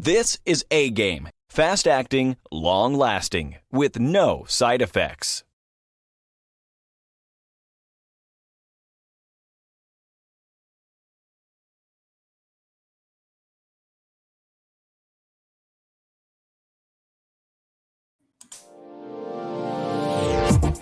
This is A Game, fast acting, long lasting, with no side effects.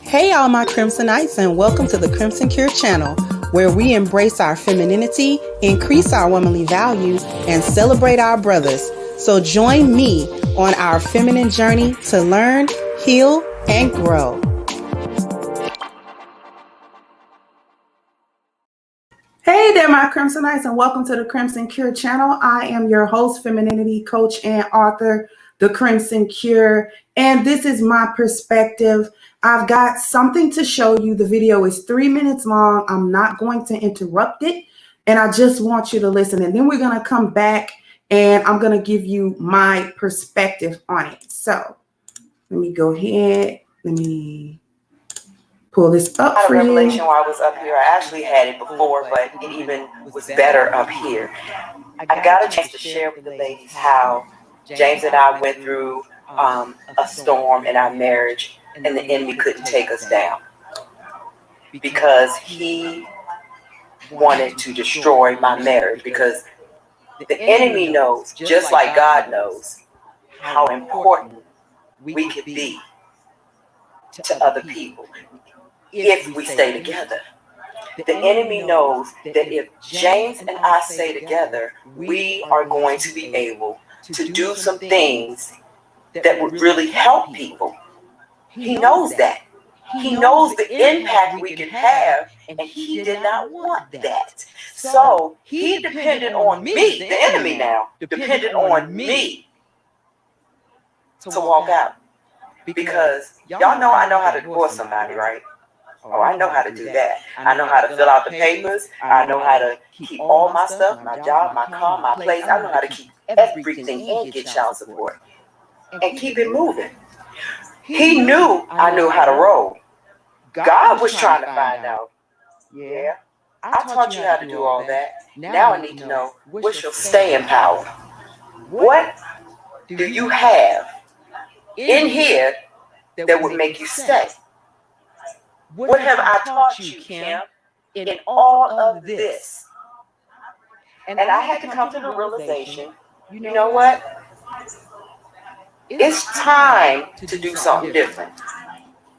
Hey all my Crimsonites, and welcome to the Crimson Cure channel, where we embrace our femininity, increase our womanly value, and celebrate our brothers. So join me on our feminine journey to learn, heal, and grow. Hey there my Crimsonites, and welcome to the Crimson Cure channel. I am your host, femininity coach, and author, The Crimson Cure, and this is my perspective. I've got something to show you. The video is 3 minutes long. I'm not going to interrupt it, and I just want you to listen. And then we're going to come back, and I'm going to give you my perspective on it. So let me go ahead. Let me pull this up for you. Revelation while I was up here. I actually had it before, but it even was better up here. I got a chance to share with the ladies how James and I went through a storm in our marriage, and the enemy couldn't take us down because he wanted to destroy my marriage. Because the enemy knows, just like God knows, how important we could be to other people if we stay together. The enemy knows that if James and I stay together, we are going to be able to do some things that would really help people. He knows that. He knows the impact we can have, and he did not want that. So he depended on me, the enemy now, depended on me to walk out. Because y'all know I know how to divorce somebody, right? Oh, I know how to do that. I know how to fill out the papers. I know how to keep all my stuff, my job, my car, my place. I know how to keep everything and get child support and keep it moving. He knew I knew how to roll. God was trying to find out. Yeah, I taught you how to do all that. Now I need to know what's your staying power. What do you have in here that would make you stay? What have I taught you, Kim, in all of this? And I had to come to the realization, you know what? It's time to do something different.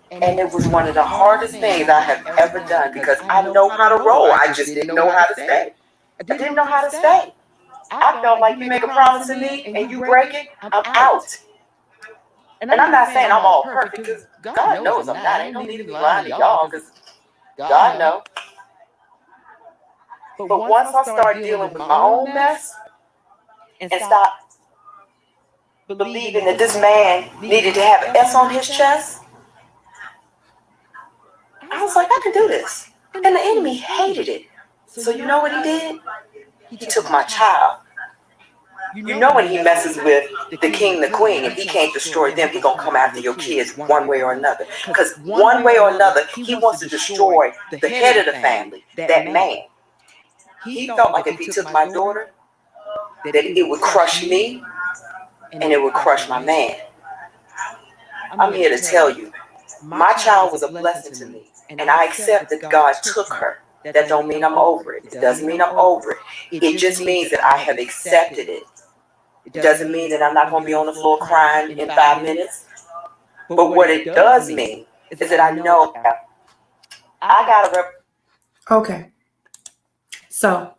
And it was one of the hardest things I have ever done, because I know how to roll. I just didn't know how to stay. I didn't know how to stay. I felt like you make a promise to me and you break it, I'm out. And I'm not saying I'm all perfect, because God knows I'm not. Ain't no need to be lying to y'all, because God knows. But once I started dealing with my own mess and stopped believing that this man needed to have an S on his chest, I was like, I can do this. And the enemy hated it. So you know what he did? He took my child. You know when he messes with the king, the queen, and he can't destroy them, he's going to come after your kids one way or another. Because one way or another, he wants to destroy the head of the family, that man. He felt like if he took my daughter, that it would crush me and it would crush my man. I'm here to tell you, my child was a blessing to me, and I accept that God took her. That don't mean I'm over it. It doesn't mean I'm over it. It just means that I have accepted it. It doesn't mean that I'm not going to be on the floor crying in 5 minutes. But what it does mean is that I know I got to Okay. So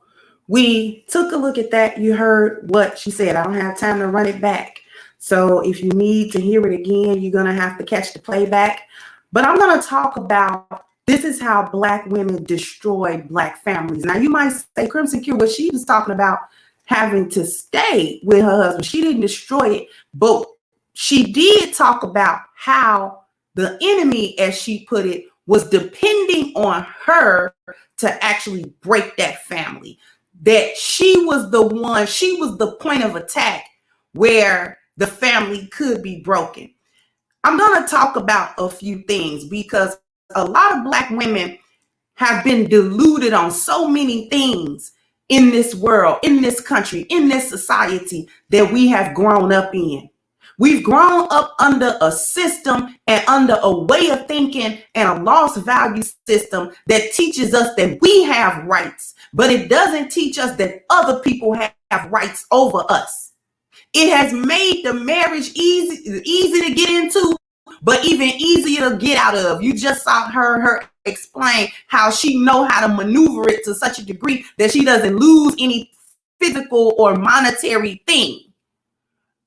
we took a look at that. You heard what she said. I don't have time to run it back. So if you need to hear it again, you're going to have to catch the playback. But I'm going to talk about, this is how Black women destroy Black families. Now you might say, Crimson Cure, what she was talking about having to stay with her husband. She didn't destroy it, but she did talk about how the enemy, as she put it, was depending on her to actually break that family. That she was the one, she was the point of attack where the family could be broken. I'm going to talk about a few things, because a lot of Black women have been deluded on so many things in this world, in this country, in this society that we have grown up in. We've grown up under a system and under a way of thinking and a lost value system that teaches us that we have rights, but it doesn't teach us that other people have rights over us. It has made the marriage easy to get into, but even easier to get out of. You just saw her explain how she know how to maneuver it to such a degree that she doesn't lose any physical or monetary thing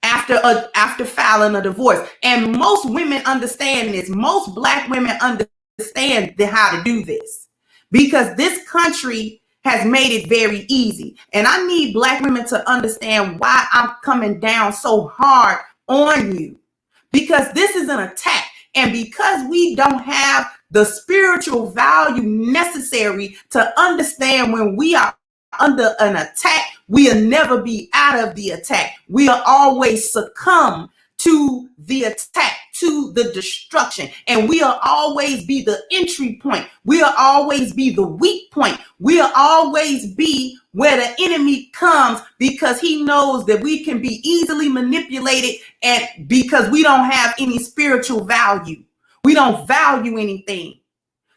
after filing a divorce. And most women understand this. Most Black women understand how to do this because this country has made it very easy. And I need Black women to understand why I'm coming down so hard on you, because this is an attack. And because we don't have the spiritual value necessary to understand when we are under an attack, we'll never be out of the attack. We'll always succumb to the attack, to the destruction. And we'll always be the entry point. We'll always be the weak point. We'll always be where the enemy comes because he knows that we can be easily manipulated, and because we don't have any spiritual value. We don't value anything.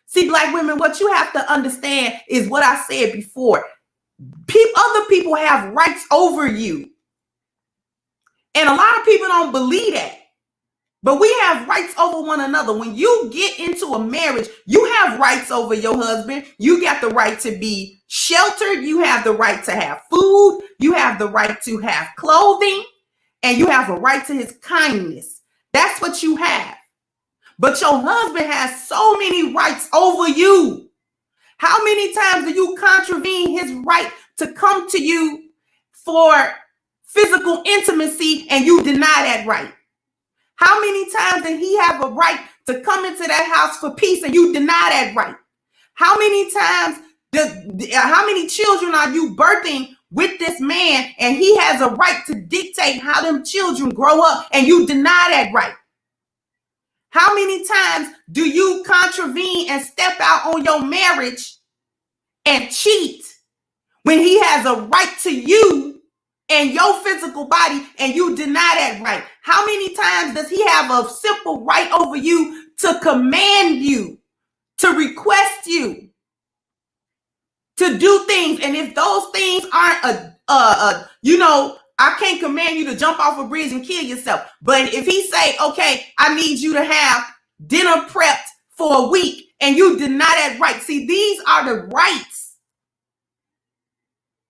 See, Black women, what you have to understand is what I said before. Other people have rights over you. And a lot of people don't believe that. But we have rights over one another. When you get into a marriage, you have rights over your husband. You got the right to be sheltered. You have the right to have food. You have the right to have clothing. And you have a right to his kindness. That's what you have. But your husband has so many rights over you. How many times do you contravene his right to come to you for physical intimacy and you deny that right? How many times did he have a right to come into that house for peace and you deny that right? How many times, how many children are you birthing with this man and he has a right to dictate how them children grow up and you deny that right? How many times do you contravene and step out on your marriage and cheat when he has a right to you and your physical body and you deny that right? How many times does he have a simple right over you to command you, to request you, to do things? And if those things aren't I can't command you to jump off a bridge and kill yourself. But if he say, okay, I need you to have dinner prepped for a week and you deny that right. See, these are the rights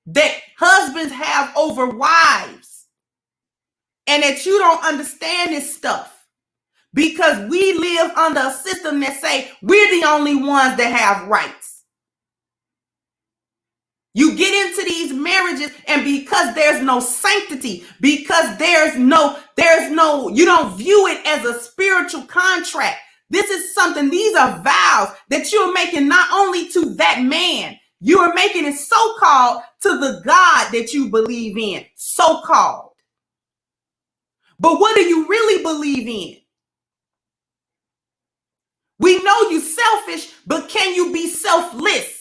that husbands have over wives, and that you don't understand this stuff because we live under a system that say we're the only ones that have rights. You get into these marriages, and because there's no sanctity, because there's no, you don't view it as a spiritual contract. This is something, these are vows that you're making not only to that man, you are making it so-called to the God that you believe in, so-called. But what do you really believe in? We know you're selfish, but can you be selfless?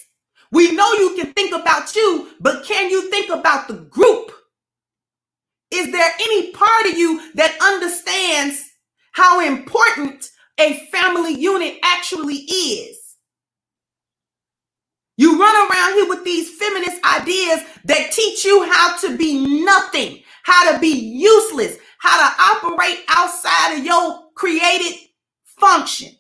We know you can think about you, but can you think about the group? Is there any part of you that understands how important a family unit actually is? You run around here with these feminist ideas that teach you how to be nothing, how to be useless, how to operate outside of your created function.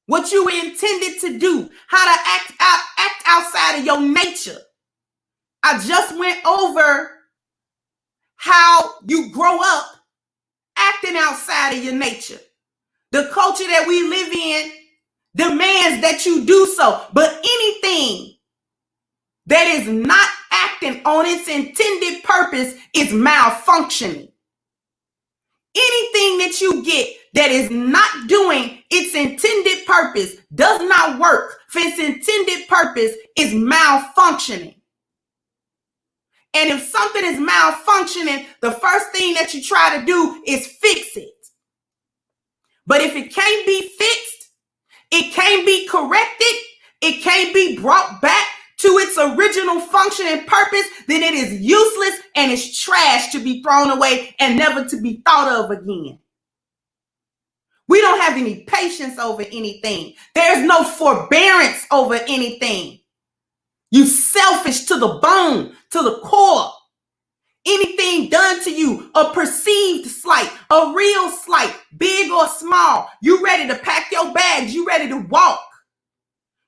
What you were intended to do, how to act outside of your nature. I just went over how you grow up acting outside of your nature. The culture that we live in demands that you do so. But anything that is not acting on its intended purpose is malfunctioning. Anything that you get that is not doing its intended purpose, does not work for its intended purpose, is malfunctioning. And if something is malfunctioning, the first thing that you try to do is fix it. But if it can't be fixed, it can't be corrected, it can't be brought back to its original function and purpose, then it is useless and it's trash to be thrown away and never to be thought of again. We don't have any patience over anything. There's no forbearance over anything. You selfish to the bone, to the core. Anything done to you, a perceived slight, a real slight, big or small, you ready to pack your bags, you ready to walk.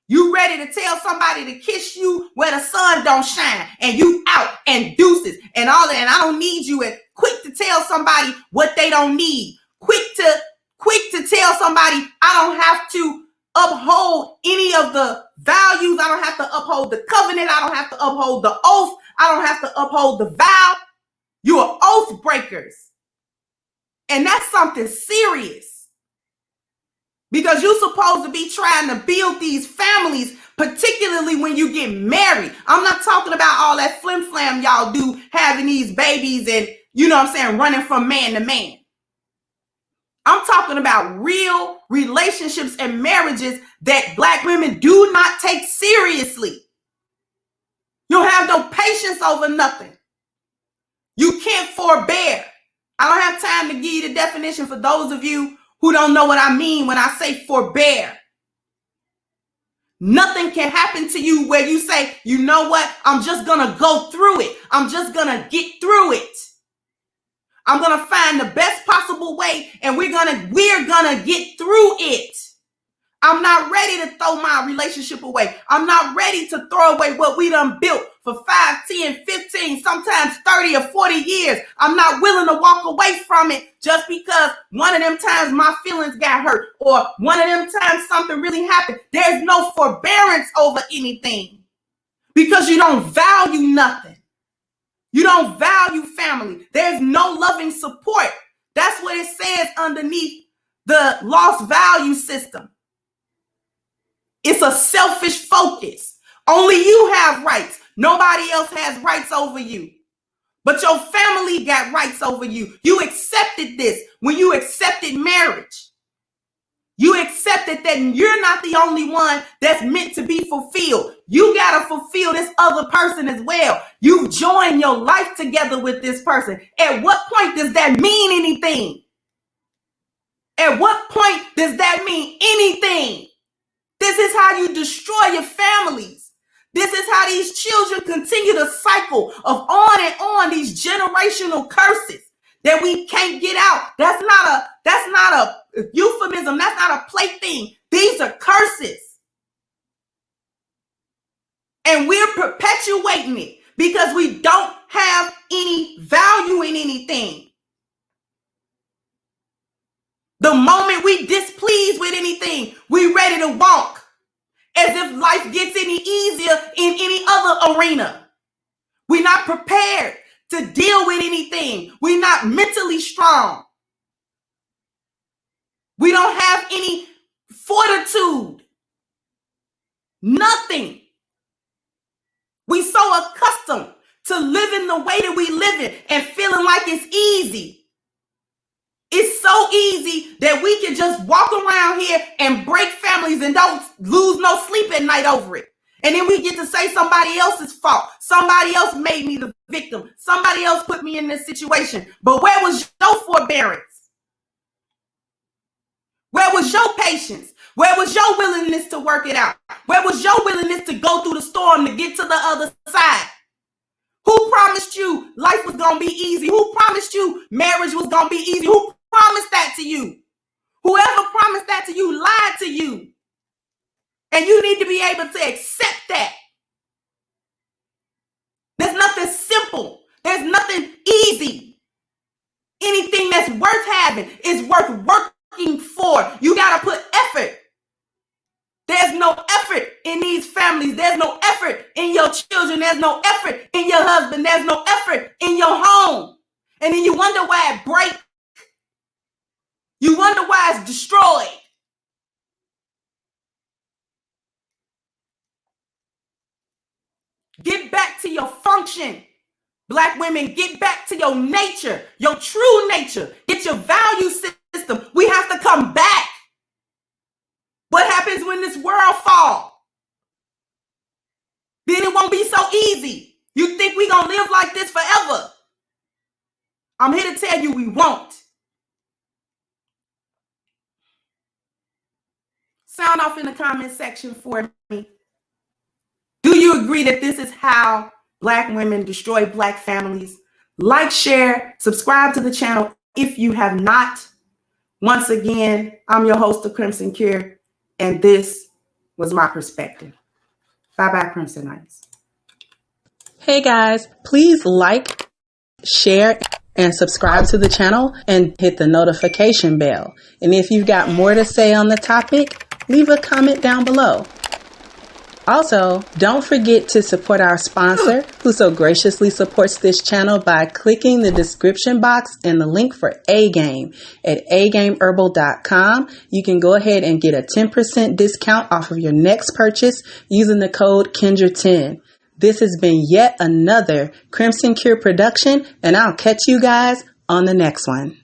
You ready to tell somebody to kiss you where the sun don't shine and you out and deuces and all that. And I don't need you, and quick to tell somebody what they don't need. Quick to tell somebody I don't have to uphold any of the values. I don't have to uphold the covenant. I don't have to uphold the oath. I don't have to uphold the vow. You are oath breakers. And that's something serious. Because you're supposed to be trying to build these families, particularly when you get married. I'm not talking about all that flim flam y'all do, having these babies and, you know what I'm saying, running from man to man. I'm talking about real relationships and marriages that Black women do not take seriously. You don't have no patience over nothing. You can't forbear. I don't have time to give you the definition for those of you who don't know what I mean when I say forbear. Nothing can happen to you where you say, you know what? I'm just going to go through it. I'm just going to get through it. I'm going to find the best possible way and we're going to get through it. I'm not ready to throw my relationship away. I'm not ready to throw away what we done built for 5, 10, 15, sometimes 30 or 40 years. I'm not willing to walk away from it just because one of them times my feelings got hurt or one of them times something really happened. There's no forbearance over anything because you don't value nothing. You don't value family. There's no loving support. That's what it says underneath the lost value system. It's a selfish focus. Only you have rights. Nobody else has rights over you. But your family got rights over you. You accepted this when you accepted marriage. You accepted that you're not the only one that's meant to be fulfilled. You got to fulfill this other person as well. You've joined your life together with this person. At what point does that mean anything? At what point does that mean anything? This is how you destroy your families. This is how these children continue the cycle of on and on, these generational curses that we can't get out. That's not a euphemism. That's not a plaything. These are curses. And we're perpetuating it because we don't have any value in anything. The moment we displeased with anything, we ready to walk as if life gets any easier in any other arena. We're not prepared to deal with anything. We're not mentally strong. We don't have any fortitude. Nothing. We so accustomed to living the way that we live it and feeling like it's easy. It's so easy that we can just walk around here and break families and don't lose no sleep at night over it. And then we get to say somebody else's fault. Somebody else made me the victim. Somebody else put me in this situation. But where was your forbearance? Where was your patience? Where was your willingness to work it out? Where was your willingness to go through the storm to get to the other side? Who promised you life was going to be easy? Who promised you marriage was going to be easy? Who promised that to you? Whoever promised that to you lied to you. And you need to be able to accept that. There's nothing simple. There's nothing easy. Anything that's worth having is worth working for. You got to put effort. There's no effort in these families. There's no effort in your children. There's no effort in your husband. There's no effort in your home. And then you wonder why it breaks. You wonder why it's destroyed. Get back to your function. Black women, get back to your nature, your true nature. Get your value system. We have to come back. What happens when this world falls? Then it won't be so easy. You think we gonna live like this forever? I'm here to tell you we won't. Sound off in the comment section for me. Do you agree that this is how Black women destroy Black families? Like, share, subscribe to the channel if you have not. Once again, I'm your host of Crimson Cure, and this was my perspective. Bye-bye, Crimsonites. Hey guys, please like, share, and subscribe to the channel and hit the notification bell. And if you've got more to say on the topic, leave a comment down below. Also, don't forget to support our sponsor who so graciously supports this channel by clicking the description box and the link for A-Game at agameherbal.com. You can go ahead and get a 10% discount off of your next purchase using the code Kendra10. This has been yet another Crimson Cure production, and I'll catch you guys on the next one.